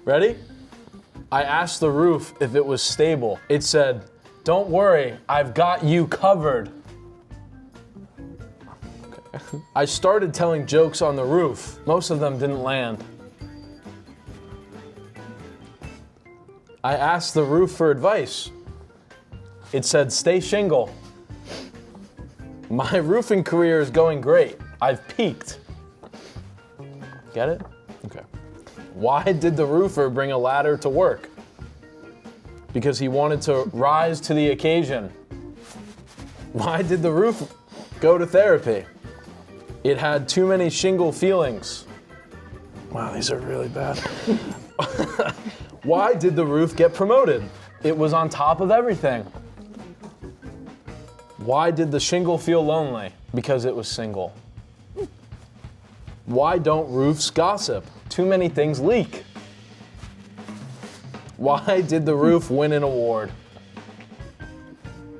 Ready? I asked the roof if it was stable. It said, "Don't worry, I've got you covered." Okay. I started telling jokes on the roof. Most of them didn't land. I asked the roof for advice. It said, "Stay shingle." My roofing career is going great. I've peaked. Get it? Okay. Why did the roofer bring a ladder to work? Because he wanted to rise to the occasion. Why did the roof go to therapy? It had too many shingle feelings. Wow, these are really bad. Why did the roof get promoted? It was on top of everything. Why did the shingle feel lonely? Because it was single. Why don't roofs gossip? Too many things leak. Why did the roof win an award?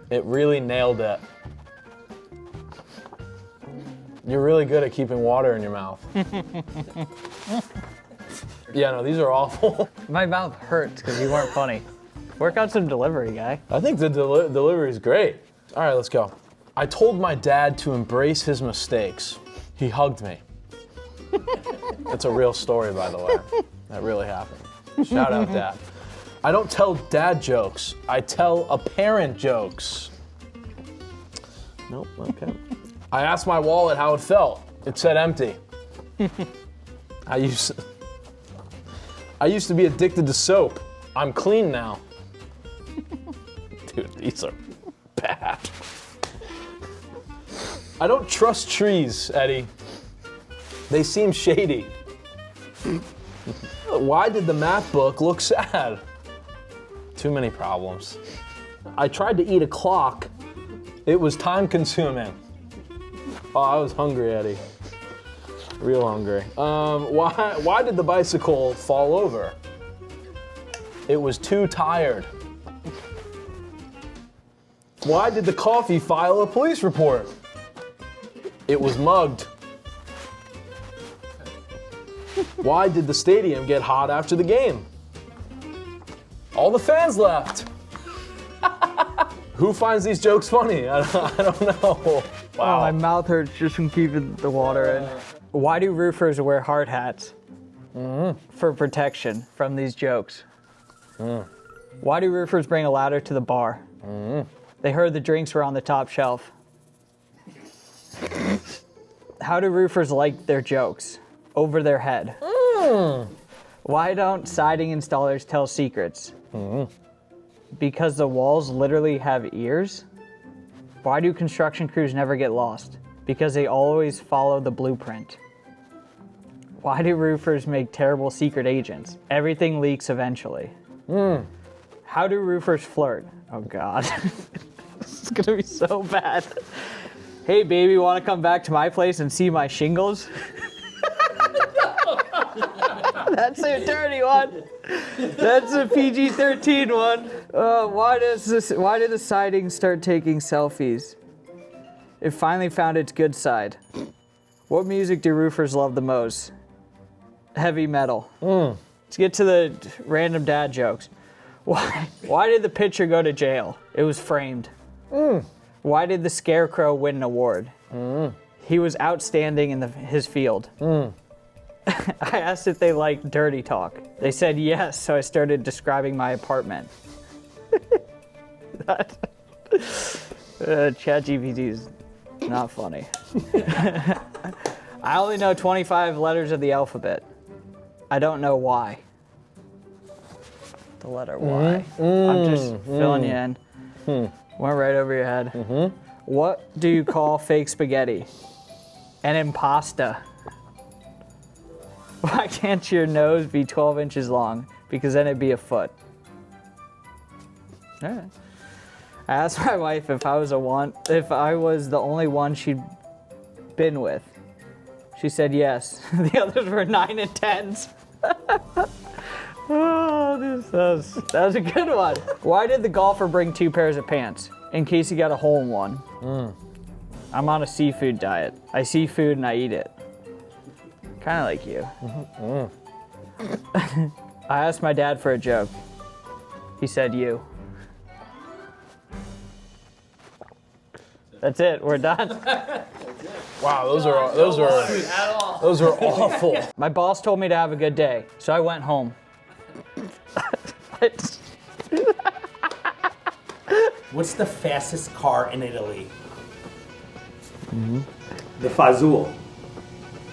It really nailed it. You're really good at keeping water in your mouth. Yeah, no, these are awful. My mouth hurts because you weren't funny. Work out some delivery, guy. I think the delivery is great. All right, let's go. I told my dad to embrace his mistakes. He hugged me. It's a real story, by the way. That really happened. Shout out, Dad. I don't tell dad jokes. I tell a parent jokes. Nope, okay. I asked my wallet how it felt. It said empty. I used to be addicted to soap. I'm clean now. Dude, these are bad. I don't trust trees, Eddie. They seem shady. Why did the math book look sad? Too many problems. I tried to eat a clock. It was time consuming. Oh, I was hungry, Eddie. Real hungry. Why did the bicycle fall over? It was too tired. Why did the coffee file a police report? It was mugged. Why did the stadium get hot after the game? All the fans left. Who finds these jokes funny? I don't know. Wow. Oh, my mouth hurts just from keeping the water in. Why do roofers wear hard hats? For protection from these jokes. Why do roofers bring a ladder to the bar? They heard the drinks were on the top shelf. How do roofers like their jokes? Over their head. Why don't siding installers tell secrets? Because the walls literally have ears. Why do construction crews never get lost? Because they always follow the blueprint. Why do roofers make terrible secret agents? Everything leaks eventually. How do roofers flirt? Oh God, this is gonna be so bad. Hey baby, wanna come back to my place and see my shingles? That's a dirty one. That's a PG-13 one. Why did the siding start taking selfies? It finally found its good side. What music do roofers love the most? Heavy metal. Let's get to the random dad jokes. Why did the pitcher go to jail? It was framed. Why did the scarecrow win an award? He was outstanding in his field. I asked if they liked dirty talk. They said yes, so I started describing my apartment. ChatGPT is not funny. I only know 25 letters of the alphabet. I don't know why. The letter Y. I'm just filling you in. Went right over your head. What do you call fake spaghetti? An impasta. Why can't your nose be 12 inches long? Because then it'd be a foot. All right. I asked my wife if I was the only one she'd been with. She said yes. The others were 9 and 10s. That was a good one. Why did the golfer bring 2 pairs of pants? In case he got a hole in one. I'm on a seafood diet. I see food and I eat it. Kind of like you. I asked my dad for a joke. He said you. That's it. We're done. Wow, those are awful. My boss told me to have a good day, so I went home. What's the fastest car in Italy? The Fazul.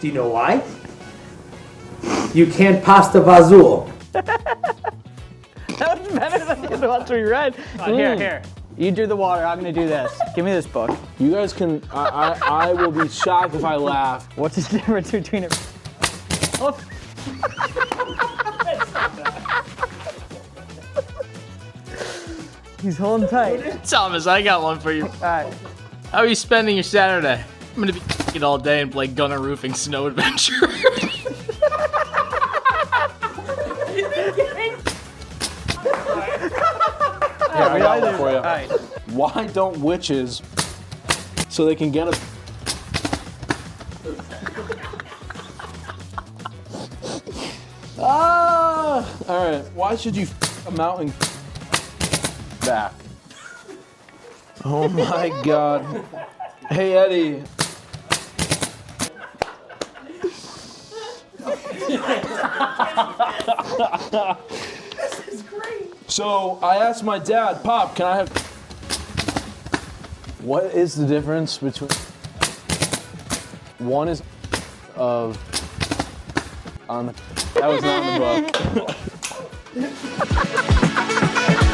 Do you know why? You can't pass the Fazul. That was better than the ones we read. Here. You do the water. I'm gonna do this. Give me this book. You guys can. I will be shocked if I laugh. What's the difference between it? Oh. He's holding tight. Thomas, I got one for you. All right. How are you spending your Saturday? I'm gonna be it all day and play gunner roofing snow adventure. Yeah, I got one for you. All right. Why don't witches, so they can get a... All right. Why should you a mountain back? Oh my God. Hey, Eddie. This is great. So I asked my dad, Pop, can I have... What is the difference between... One is of... On the... That was not in the book.